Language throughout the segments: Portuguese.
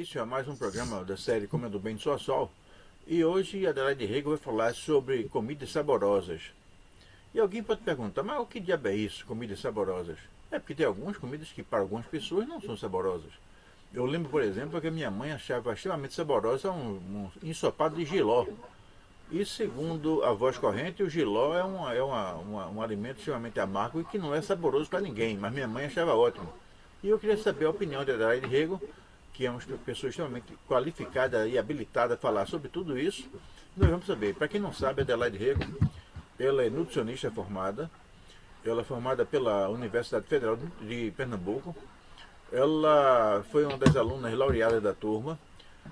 início a mais um programa da série Comendo Bem de Sua Sol. E hoje a Adelaide Rego vai falar sobre comidas saborosas. E alguém pode perguntar, mas o que diabo é isso, comidas saborosas? É porque tem algumas comidas que para algumas pessoas não são saborosas. Eu lembro, por exemplo, que a minha mãe achava extremamente saborosa um ensopado de jiló. E segundo a voz corrente, o jiló é um alimento extremamente amargo e que não é saboroso para ninguém, mas minha mãe achava ótimo. E eu queria saber a opinião de Adelaide Rego, que é uma pessoa extremamente qualificada e habilitada a falar sobre tudo isso. Nós vamos saber. Para quem não sabe, Adelaide Rego, ela é nutricionista formada, ela é formada pela Universidade Federal de Pernambuco, ela foi uma das alunas laureadas da turma,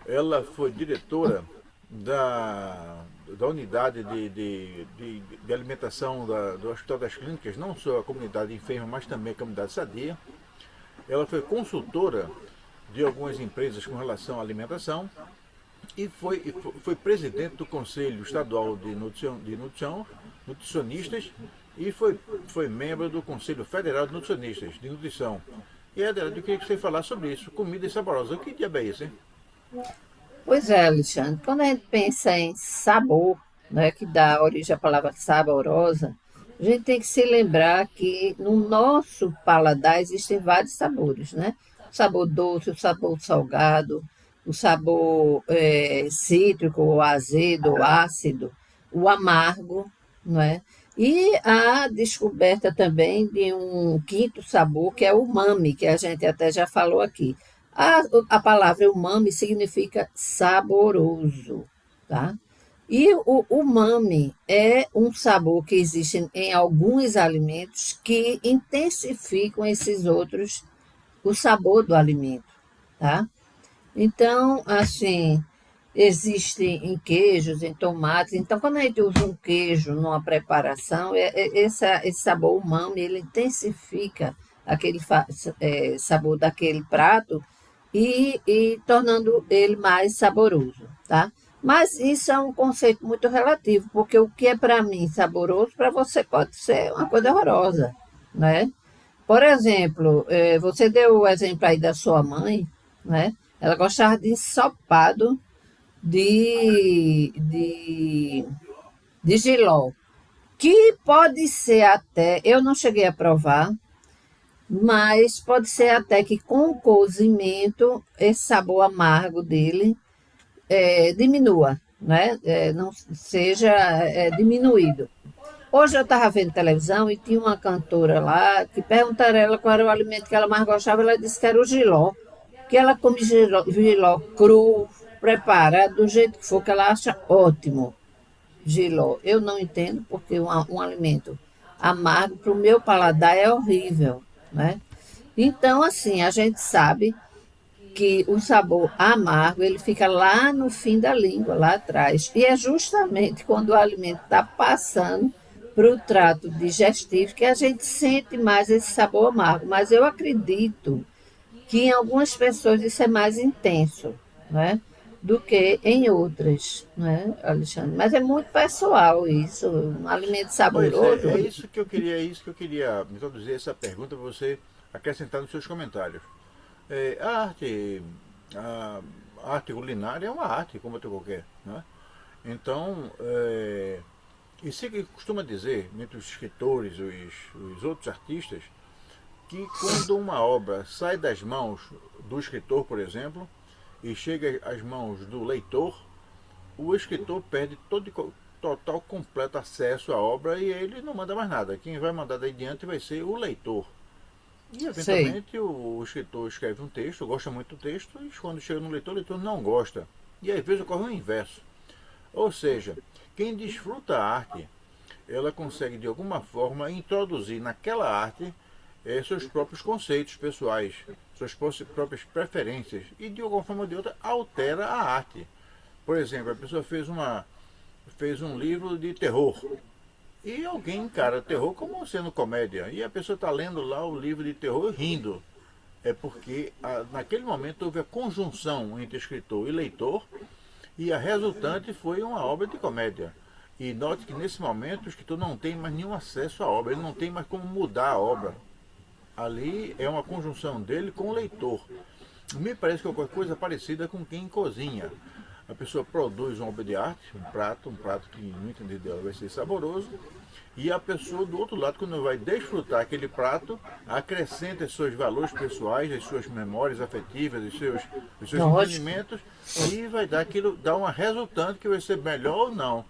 ela foi diretora da unidade de alimentação do Hospital das Clínicas, não só a comunidade enferma, mas também a comunidade sadia. Ela foi consultora de algumas empresas com relação à alimentação e foi presidente do Conselho Estadual Nutricionistas e foi membro do Conselho Federal de Nutricionistas de Nutrição. E Adelaide, eu queria que você falasse sobre isso, comida saborosa. O que diabo é isso, hein? Pois é, Alexandre, quando a gente pensa em sabor, né, que dá origem à palavra saborosa, a gente tem que se lembrar que no nosso paladar existem vários sabores, né? O sabor doce, o sabor salgado, o sabor cítrico, ou azedo, ou ácido, o amargo, não é? E a descoberta também de um quinto sabor, que é o umami, que a gente até já falou aqui. A palavra umami significa saboroso, tá? E o umami é um sabor que existe em alguns alimentos que intensificam esses outros, o sabor do alimento, tá? Então, assim, existe em queijos, em tomates. Então, quando a gente usa um queijo numa preparação, esse sabor umami, ele intensifica aquele sabor daquele prato e tornando ele mais saboroso, tá? Mas isso é um conceito muito relativo, porque o que é para mim saboroso, para você pode ser uma coisa horrorosa, né? Por exemplo, você deu o exemplo aí da sua mãe, né? Ela gostava de ensopado de jiló, que pode ser até, eu não cheguei a provar, mas pode ser até que com o cozimento esse sabor amargo dele diminua, né? Não seja diminuído. Hoje eu estava vendo televisão e tinha uma cantora lá que perguntaram a ela qual era o alimento que ela mais gostava. Ela disse que era o jiló, que ela come jiló cru, preparado, do jeito que for, que ela acha ótimo. Jiló. Eu não entendo, porque um alimento amargo para o meu paladar é horrível, né? Então, assim, a gente sabe que o sabor amargo ele fica lá no fim da língua, lá atrás. E é justamente quando o alimento está passando para o trato digestivo que a gente sente mais esse sabor amargo. Mas eu acredito que em algumas pessoas isso é mais intenso, né? Do que em outras, né, Alexandre? Mas é muito pessoal isso, um alimento Pois é, saboroso. é isso que eu queria introduzir essa pergunta para você acrescentar nos seus comentários. A a arte culinária é uma arte, como outra qualquer, né? Então, e se costuma dizer, entre os escritores, os outros artistas, que quando uma obra sai das mãos do escritor, por exemplo, e chega às mãos do leitor, o escritor perde total, completo acesso à obra e ele não manda mais nada. Quem vai mandar daí diante vai ser o leitor. E Sei. eventualmente o escritor escreve um texto, gosta muito do texto, e quando chega no leitor, o leitor não gosta. E às vezes ocorre o inverso. Ou seja, quem desfruta a arte, ela consegue de alguma forma introduzir naquela arte seus próprios conceitos pessoais, suas próprias preferências e de alguma forma ou de outra altera a arte. Por exemplo, a pessoa fez um livro de terror e alguém encara o terror como sendo comédia e a pessoa está lendo lá o livro de terror rindo. É porque naquele momento houve a conjunção entre escritor e leitor e a resultante foi uma obra de comédia. E note que nesse momento o escritor não tem mais nenhum acesso à obra, ele não tem mais como mudar a obra. Ali é uma conjunção dele com o leitor. Me parece que é alguma coisa parecida com quem cozinha. A pessoa produz uma obra de arte, um prato que no entender dela vai ser saboroso, e a pessoa do outro lado, quando vai desfrutar aquele prato, acrescenta os seus valores pessoais, as suas memórias afetivas, os seus Lógico. entendimentos, e vai dar aquilo, dar uma resultante que vai ser melhor ou não.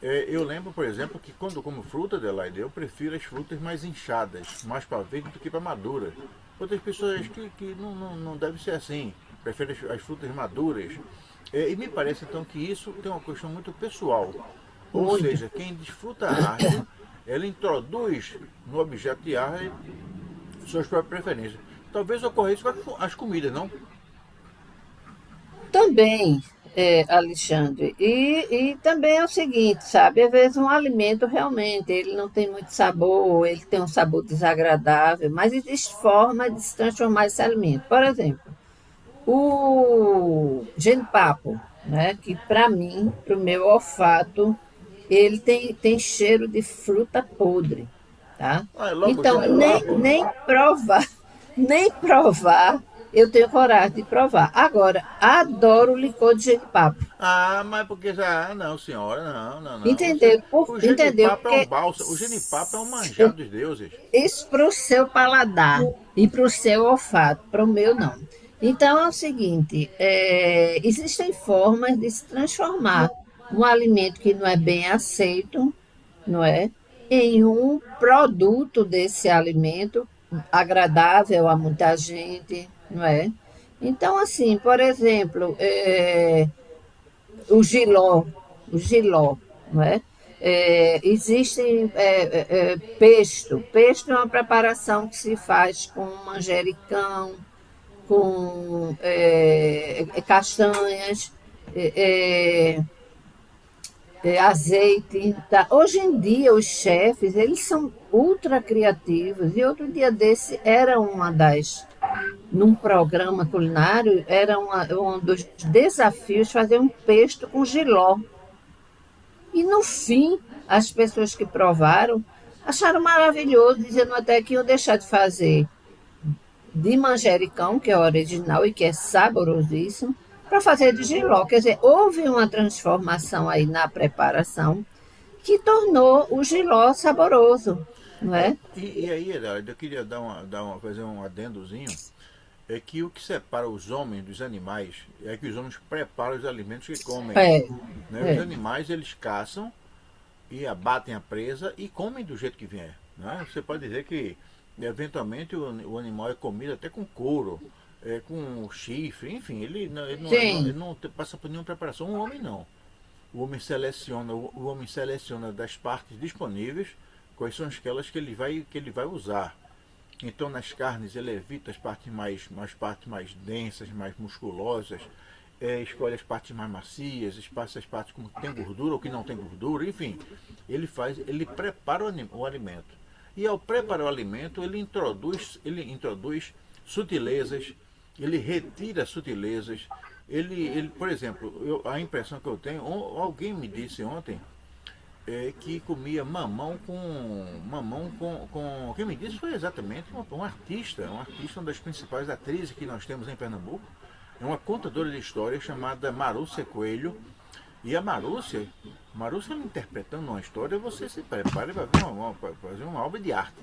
Eu lembro, por exemplo, que quando eu como fruta, Adelaide, eu prefiro as frutas mais inchadas, mais para verde do que para maduras. Outras pessoas que não deve ser assim, preferem as frutas maduras. E me parece então que isso tem uma questão muito pessoal. Ou Muito. seja, quem desfruta a arte, ela introduz no objeto de arte suas próprias preferências. Talvez ocorra isso com as comidas, não? Também, Alexandre, e também é o seguinte, sabe? Às vezes um alimento realmente ele não tem muito sabor, ele tem um sabor desagradável, mas existe forma de se transformar esse alimento. Por exemplo, o genipapo, né? Que para mim, para o meu olfato, ele tem cheiro de fruta podre, tá? Ah, é logo o Então, genipapo. nem provar, nem provar, eu tenho coragem de provar. Agora, adoro licor de genipapo. Ah, mas porque já. Ah, não, senhora, não, não, não. Você, Entendeu? o Entendeu? genipapo é um Porque bálsamo. O genipapo é um manjar dos deuses. isso para o seu paladar e para o seu olfato, para o meu não. Então é o seguinte: existem formas de se transformar um alimento que não é bem aceito, não é, em um produto desse alimento agradável a muita gente, não é? Então, assim, por exemplo, o giló, o giló, não é? Existem pesto. Pesto é uma preparação que se faz com manjericão, com castanhas, é, é, azeite. Tá? Hoje em dia, os chefes, eles são ultra criativos. E outro dia desse era uma das num programa culinário, era um dos desafios fazer um pesto com jiló. E no fim, as pessoas que provaram acharam maravilhoso, dizendo até que iam deixar de fazer de manjericão, que é o original e que é saborosíssimo, para fazer de jiló. Quer dizer, houve uma transformação aí na preparação que tornou o jiló saboroso, não é? E aí, Eduardo, eu queria fazer um adendozinho. É que o que separa os homens dos animais é que os homens preparam os alimentos que comem. É, Né? Os é. animais, eles caçam e abatem a presa e comem do jeito que vier. Né? Você pode dizer que, eventualmente, o animal é comido até com couro, com chifre, enfim, ele Sim, não passa por nenhuma preparação. O homem não. O homem seleciona das partes disponíveis quais são aquelas que ele vai usar. Então nas carnes ele evita as partes mais densas, mais musculosas, escolhe as partes mais macias, as partes que tem gordura ou que não tem gordura, enfim, ele prepara o alimento. E ao preparar o alimento, ele introduz sutilezas, ele retira sutilezas, por exemplo, a impressão que eu tenho, alguém me disse ontem que comia mamão com. Quem me disse foi exatamente um artista, uma das principais atrizes que nós temos em Pernambuco. É uma contadora de histórias chamada Marúcia Coelho. E a Marúcia interpretando uma história, você se prepara para fazer uma obra de arte.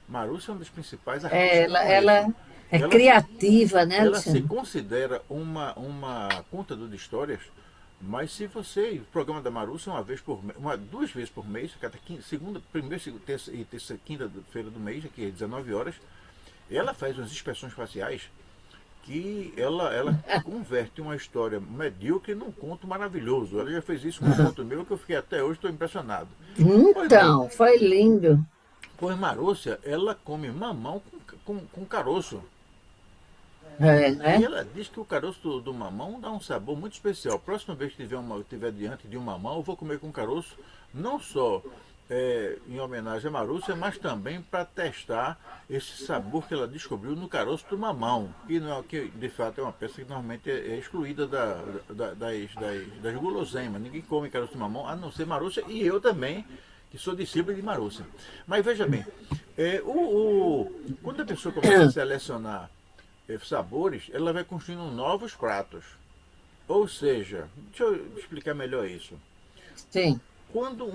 Marúcia é uma das principais artistas que eu conheço. ela é Ela se, criativa, né, ela se Alexandre? considera uma contadora de histórias, mas se você, o programa da Marúcia duas vezes por mês, cada primeira, terça e terça, quinta-feira do mês, aqui às 19 horas, ela faz umas inspeções faciais que ela converte uma história medíocre num conto maravilhoso. Ela já fez isso com um conto meu que eu fiquei até hoje, estou impressionado. Pois, Então, foi lindo. pois Marúcia, ela come mamão com caroço. É, E né? ela diz que o caroço do mamão dá um sabor muito especial. Próxima vez que tiver diante de um mamão, eu vou comer com caroço, não só em homenagem a Marúcia, mas também para testar esse sabor que ela descobriu no caroço do mamão, que, não é, que de fato é uma peça que normalmente é excluída das guloseimas. Ninguém come caroço de mamão, a não ser Marúcia e eu também, que sou discípulo de Marúcia. Mas veja bem, quando a pessoa começa a selecionar sabores, ela vai construindo novos pratos. Ou seja, deixa eu explicar melhor isso. Sim. Quando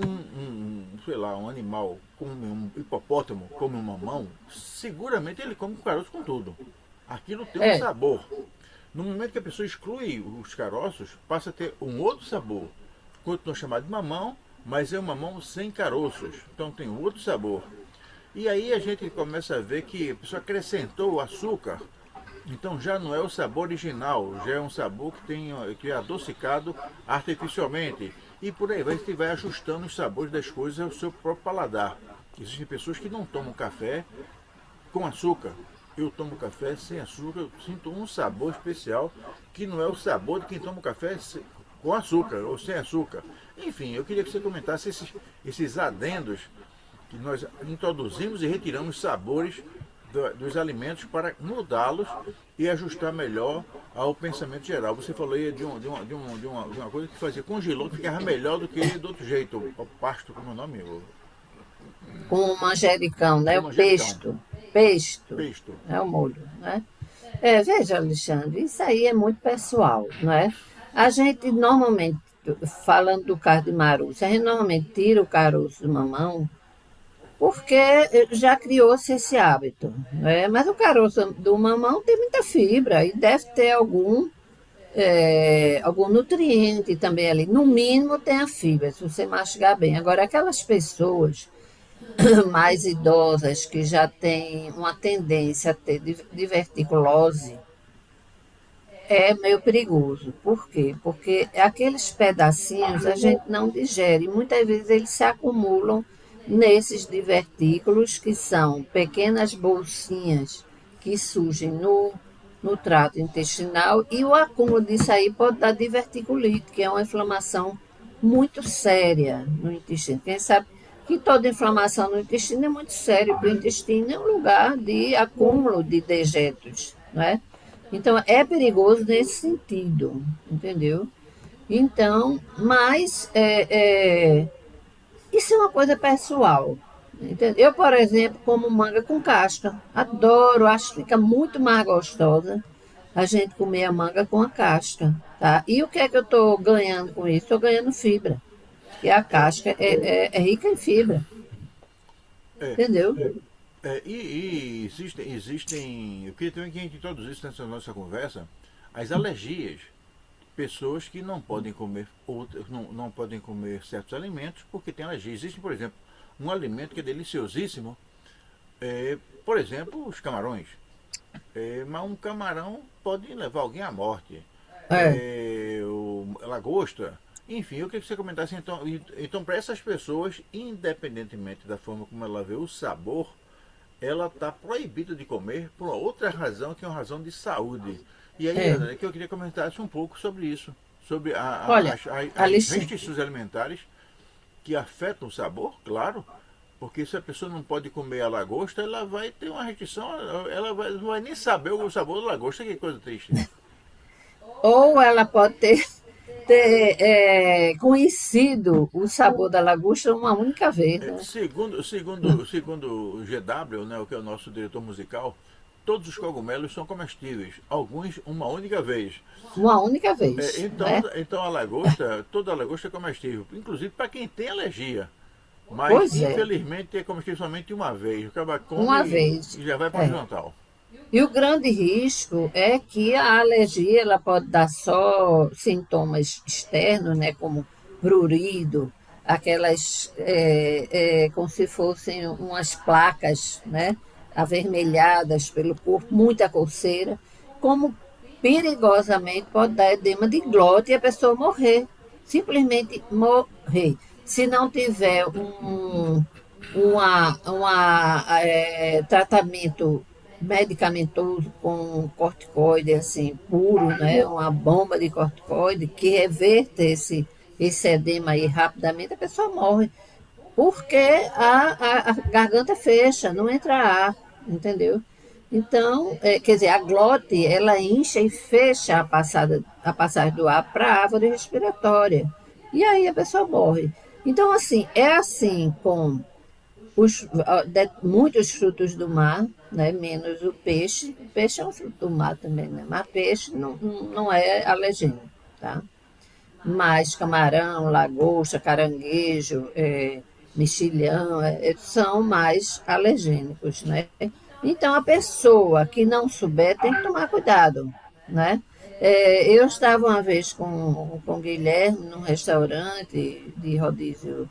sei lá, um animal come um hipopótamo, come um mamão, seguramente ele come o caroço com tudo. Aquilo tem um É. sabor. No momento que a pessoa exclui os caroços, passa a ter um outro sabor. Continua chamado de mamão, mas é um mamão sem caroços. Então tem outro sabor. E aí a gente começa a ver que a pessoa acrescentou o açúcar. Então já não é o sabor original, já é um sabor que é adocicado artificialmente. E por aí vai, você vai ajustando os sabores das coisas ao seu próprio paladar. Existem pessoas que não tomam café com açúcar. Eu tomo café sem açúcar, eu sinto um sabor especial que não é o sabor de quem toma café com açúcar ou sem açúcar. Enfim, eu queria que você comentasse esses adendos que nós introduzimos e retiramos sabores dos alimentos para mudá-los e ajustar melhor ao pensamento geral. Você falou aí de uma coisa que fazia congelou, que ficava melhor do que do outro jeito. O pasto, como é o nome? Com o manjericão, né? O O manjericão. pesto. Pesto. Pesto. É o molho, né? É, veja, Alexandre, isso aí é muito pessoal, não é? A gente normalmente, falando do caso de Marussa, a gente normalmente tira o caroço do mamão porque já criou-se esse hábito, né? Mas o caroço do mamão tem muita fibra e deve ter algum nutriente também ali. No mínimo tem a fibra, se você mastigar bem. Agora, aquelas pessoas mais idosas que já têm uma tendência a ter diverticulose, é meio perigoso. Por quê? Porque aqueles pedacinhos a gente não digere. Muitas vezes eles se acumulam nesses divertículos, que são pequenas bolsinhas que surgem no trato intestinal, e o acúmulo disso aí pode dar diverticulite, que é uma inflamação muito séria no intestino. Quem sabe que toda inflamação no intestino é muito séria, porque o intestino é um lugar de acúmulo de dejetos, não é? Então, é perigoso nesse sentido, entendeu? Então, mas isso é uma coisa pessoal. Entendeu? Eu, por exemplo, como manga com casca. Adoro, acho que fica muito mais gostosa a gente comer a manga com a casca. Tá? E o que é que eu estou ganhando com isso? Estou ganhando fibra. E a casca é rica em fibra. É, Entendeu? e eu queria também que a gente introduzisse nessa nossa conversa as alergias. Pessoas que não podem comer não podem comer certos alimentos porque têm alergia. Existe, por exemplo, um alimento que é deliciosíssimo, por exemplo, os camarões. Mas um camarão pode levar alguém à morte. É. A lagosta. Enfim, eu queria que você comentasse então para essas pessoas, independentemente da forma como ela vê o sabor, ela está proibida de comer por uma outra razão, que é uma razão de saúde. E aí, É. André, que eu queria comentasse um pouco sobre isso, sobre Olha, as Alexandre, restrições alimentares que afetam o sabor, claro, porque se a pessoa não pode comer a lagosta, ela vai ter uma restrição, não vai nem saber o sabor da lagosta, que coisa triste. ou ela pode ter conhecido o sabor da lagosta uma única vez, né? Segundo o GW, né, o que é o nosso diretor musical, todos os cogumelos são comestíveis, alguns uma única vez. Uma única vez, né? Então toda a lagosta é comestível, inclusive para quem tem alergia. Mas Pois é, infelizmente é comestível somente uma vez. Acaba come uma vez. e já vai para o É. jantar. E o grande risco é que a alergia ela pode dar só sintomas externos, né, como prurido, aquelas como se fossem umas placas, né, avermelhadas pelo corpo, muita coceira, como perigosamente pode dar edema de glote e a pessoa morrer, simplesmente morrer. Se não tiver tratamento medicamentoso com corticoide assim puro, né, uma bomba de corticoide que reverte esse edema aí rapidamente, a pessoa morre, porque a garganta fecha, não entra ar, entendeu? Então, quer dizer, a glote, ela incha e fecha a passagem do ar para a árvore respiratória. E aí a pessoa morre. Então, assim, é assim com muitos frutos do mar, né, menos o peixe. O peixe é um fruto do mar também, né? Mas peixe não é alergênico, tá? Mas camarão, lagosta, caranguejo, mexilhão, são mais alergênicos, né? Então, a pessoa que não souber tem que tomar cuidado, né? Eu estava uma vez com o Guilherme num restaurante de rodízio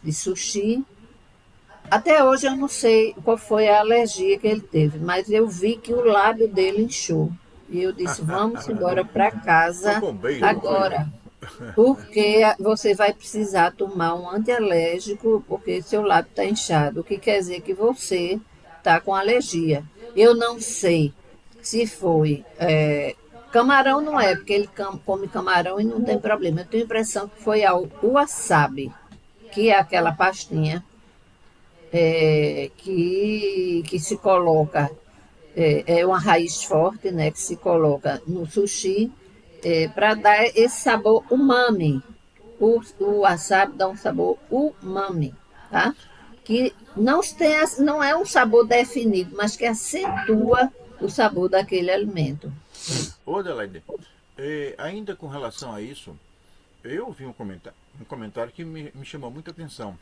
de sushi. Até hoje eu não sei qual foi a alergia que ele teve, mas eu vi que o lábio dele inchou. E eu disse, vamos embora para Foi casa com beijo, não foi? agora, porque você vai precisar tomar um antialérgico, porque seu lábio está inchado, o que quer dizer que você está com alergia. Eu não sei se foi. Camarão não é, porque ele come camarão e não tem problema. Eu tenho a impressão que foi ao wasabi, que é aquela pastinha que se coloca, é uma raiz forte, né, que se coloca no sushi para dar esse sabor umami. O wasabi dá um sabor umami, tá? Que não é um sabor definido, mas que acentua o sabor daquele alimento. Ô, Adelaide, ainda com relação a isso, eu vi um comentário que me chamou muita atenção.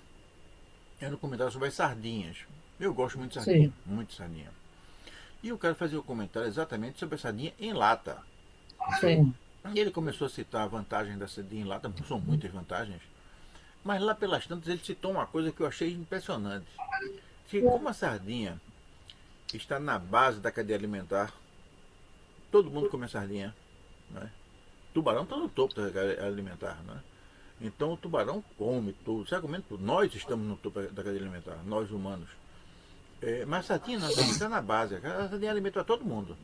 Era um comentário sobre as sardinhas. Eu gosto muito de sardinha, Sim, muito de sardinha. E o cara fazia um comentário exatamente sobre a sardinha em lata. sim. E ele começou a citar a vantagem da sardinha em lata, são muitas vantagens. Mas lá pelas tantas ele citou uma coisa que eu achei impressionante. Que como a sardinha está na base da cadeia alimentar, todo mundo come sardinha, né? Tubarão está no topo da cadeia alimentar, né? Então o tubarão come tudo, sai comendo tudo. Nós estamos no topo da cadeia alimentar, nós humanos. Mas a sardinha não, está na base, a sardinha alimenta todo mundo.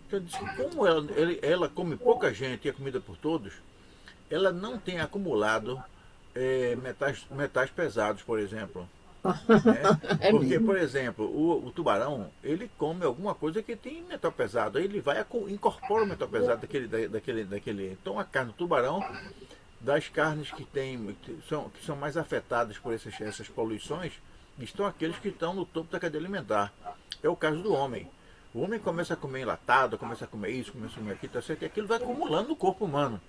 Então, eu disse que como ela come pouca gente e é comida por todos, ela não tem acumulado metais pesados, por exemplo. Né? É Porque, mesmo. por exemplo, o tubarão, ele come alguma coisa que tem metal pesado, aí ele vai incorpora o metal pesado daquele. Então a carne do tubarão, das carnes que são mais afetadas por essas poluições, estão aqueles que estão no topo da cadeia alimentar. É o caso do homem. O homem começa a comer enlatado, começa a comer isso, começa a comer aquilo, tá certo? E aquilo vai acumulando no corpo humano.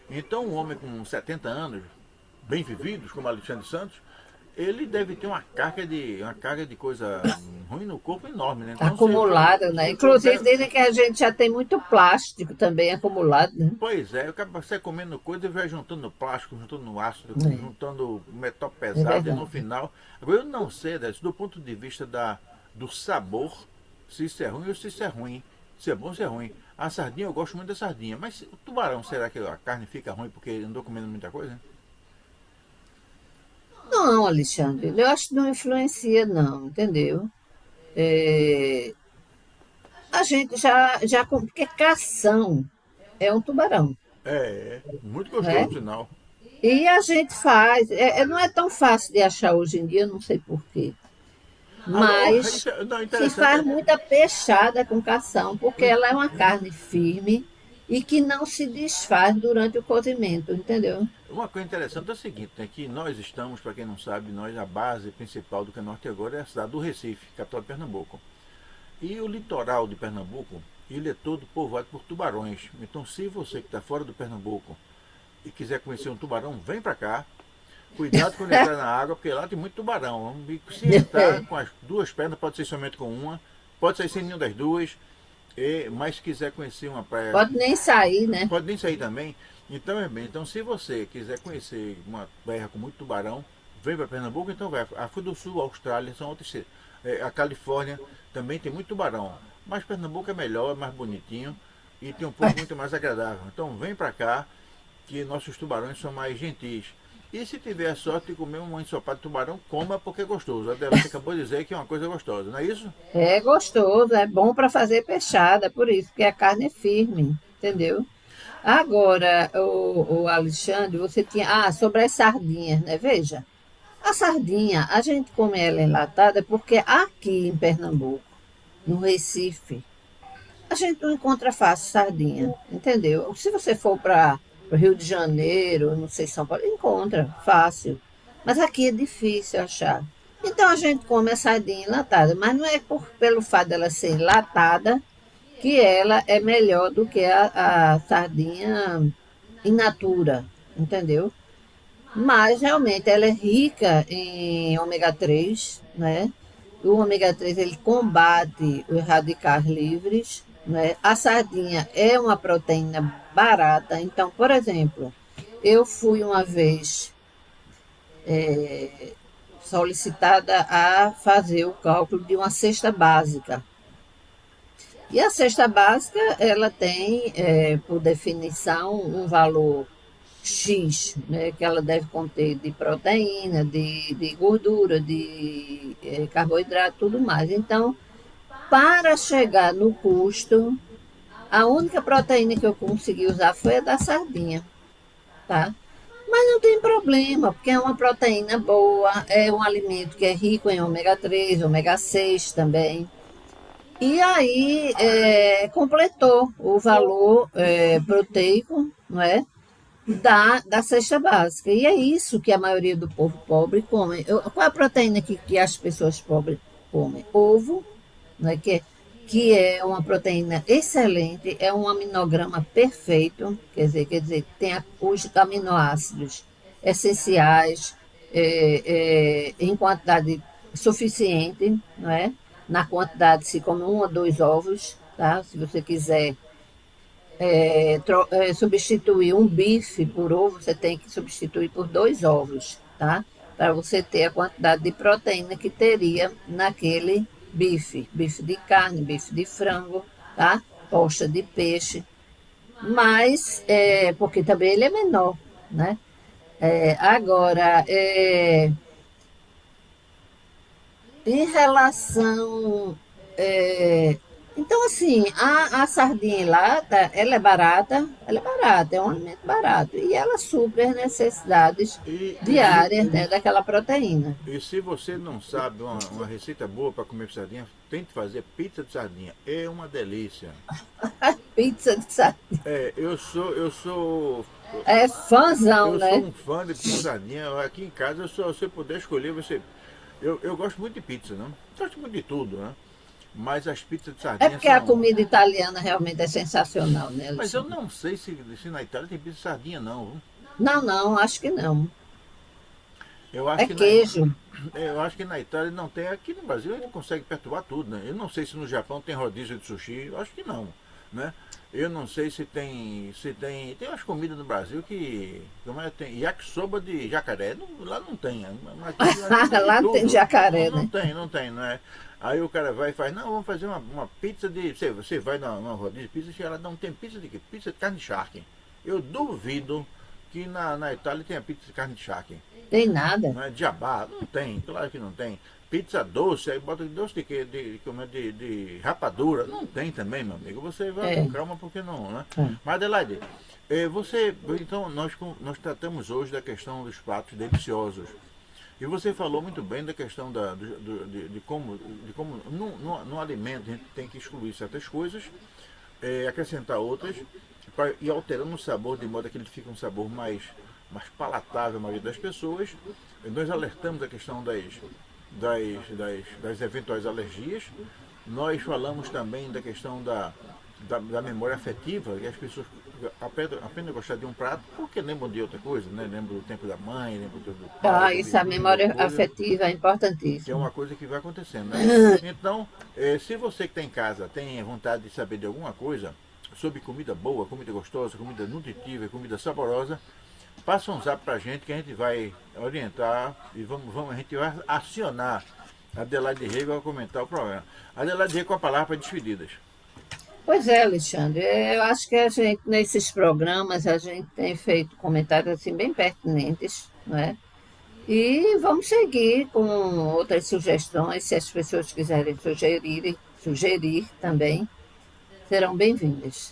Então, um homem com 70 anos, bem vividos, como Alexandre Santos, ele deve ter uma carga de coisa ruim no corpo enorme, né? Então, Acumulado, né? se for Inclusive dizem que a gente já tem muito plástico também acumulado, né? pois é, acaba você comendo coisa e vai juntando plástico, juntando ácido, juntando metal É pesado e no verdade. final. Agora eu não sei, Décio, do ponto de vista do sabor, se isso é ruim ou se isso é ruim. Se é bom ou se é ruim. A sardinha, eu gosto muito da sardinha, mas o tubarão, será que a carne fica ruim porque andou comendo muita coisa? Não, Alexandre, eu acho que não influencia, não, entendeu? É, a gente porque cação é um tubarão, Muito gostoso, né? por sinal. E a gente faz, não é tão fácil de achar hoje em dia, não sei porquê, Agora, mas não, se interessante faz é. muita peixada com cação, porque ela é uma carne firme e que não se desfaz durante o cozimento, entendeu? Uma coisa interessante é o seguinte, né, que nós estamos, para quem não sabe, a base principal do Norte agora é a cidade do Recife, capital de Pernambuco. E o litoral de Pernambuco, ele é todo povoado por tubarões. Então, se você que está fora do Pernambuco e quiser conhecer um tubarão, vem para cá. Cuidado quando entrar na água, porque lá tem muito tubarão. E se entrar com as duas pernas, pode ser somente com uma, pode sair sem nenhuma das duas. Mas se quiser conhecer uma praia, Pode nem sair, né? pode nem sair também. Então é bem. Então, se você quiser conhecer uma terra com muito tubarão, vem para Pernambuco, então vai. A África do Sul, a Austrália, são outros. A Califórnia também tem muito tubarão. Mas Pernambuco é melhor, é mais bonitinho e tem um povo muito mais agradável. Então vem para cá, que nossos tubarões são mais gentis. E se tiver a sorte de comer um ensopado de tubarão, coma porque é gostoso. A Adelaide acabou de dizer que é uma coisa gostosa, não é isso? É gostoso, é bom para fazer peixada, por isso, porque a carne é firme, entendeu? Agora, o Alexandre, você tinha. Ah, sobre as sardinhas, né? Veja, a sardinha, a gente come ela enlatada porque aqui em Pernambuco, no Recife, a gente não encontra fácil sardinha, entendeu? Se você for para o Rio de Janeiro, não sei, São Paulo, encontra fácil. Mas aqui é difícil achar. Então a gente come a sardinha enlatada, mas não é pelo fato dela ser enlatada que ela é melhor do que a sardinha in natura, entendeu? Mas realmente ela é rica em ômega 3, né? O ômega 3 ele combate os radicais livres, né? A sardinha é uma proteína barata, então, por exemplo, eu fui uma vez solicitada a fazer o cálculo de uma cesta básica. E a cesta básica, ela tem, por definição, um valor X, né, que ela deve conter de proteína, de gordura, de carboidrato, tudo mais. Então, para chegar no custo, a única proteína que eu consegui usar foi a da sardinha, tá? Mas não tem problema, porque é uma proteína boa, é um alimento que é rico em ômega 3, ômega 6 também. E aí completou o valor proteico, não é? Da cesta básica. E é isso que a maioria do povo pobre come. Qual é a proteína que as pessoas pobres comem? Ovo, né, que é uma proteína excelente, é um aminograma perfeito, quer dizer tem os aminoácidos essenciais em quantidade suficiente, não é? Na quantidade se come um ou dois ovos, tá? Se você quiser substituir um bife por ovo, você tem que substituir por dois ovos, tá? Para você ter a quantidade de proteína que teria naquele bife. Bife de carne, bife de frango, tá? Coxa de peixe. Mas, porque também ele é menor, né? Agora, em relação. é, então, assim, a sardinha em lata, ela é barata, é um alimento barato. E ela supre as necessidades E, e, se, diárias, né, daquela proteína. e se você não sabe uma receita boa para comer sardinha, tente fazer pizza de sardinha. É uma delícia. Pizza de sardinha. É, É fãzão, eu sou né? um fã de pizza de sardinha. Aqui em casa, se eu puder escolher, eu gosto muito de pizza, não? Gosto muito de tudo, né? Mas as pizzas de É sardinha porque a são. comida italiana realmente é sensacional, né, Mas eu Alexandre? não sei se na Itália tem pizza de sardinha, não. Viu? Não, não, acho que não. Eu acho É que na, queijo. eu acho que na Itália não tem. Aqui no Brasil ele consegue perturbar tudo, né? Eu não sei se no Japão tem rodízio de sushi. Eu acho que não, né? Eu não sei tem umas comidas no Brasil que como é, tem yakisoba de jacaré, lá não tem. Aqui tem de Lá tem tudo. Não, jacaré, não né? tem, não tem, não é? Aí o cara vai e faz, não, vamos fazer uma pizza de. Você vai numa rodízio de pizza e chega lá, não tem pizza de quê? Pizza de carne de charque. Eu duvido que na Itália tenha pizza de carne de charque. Tem nada. Não é jabá? Não tem, claro que não tem. Pizza doce, aí bota doce de quê? De rapadura. Não tem também, meu amigo. Você vai com É. calma porque não, né? É. Mas Adelaide, então nós tratamos hoje da questão dos pratos deliciosos. E você falou muito bem da questão de como no alimento a gente tem que excluir certas coisas, acrescentar outras, pra ir alterando o sabor de modo que ele fique um sabor mais palatável à maioria das pessoas. Nós alertamos a questão das eventuais alergias. Nós falamos também da questão da memória afetiva, que as pessoas aprendem a gostar de um prato porque lembram de outra coisa, né? Lembram do tempo da mãe, lembram do pai, Ah, isso, a de outra memória coisa, afetiva é que é importantíssima. uma coisa que vai acontecendo, né? Então, se você que está em casa tem vontade de saber de alguma coisa sobre comida boa, comida gostosa, comida nutritiva, comida saborosa, passa um zap pra gente que a gente vai orientar e a gente vai acionar a Adelaide Rego a comentar o programa. Adelaide Rego com a palavra para despedidas. Pois é, Alexandre, eu acho que a gente, nesses programas, a gente tem feito comentários assim bem pertinentes, não é? E vamos seguir com outras sugestões, se as pessoas quiserem sugerir também, serão bem-vindas.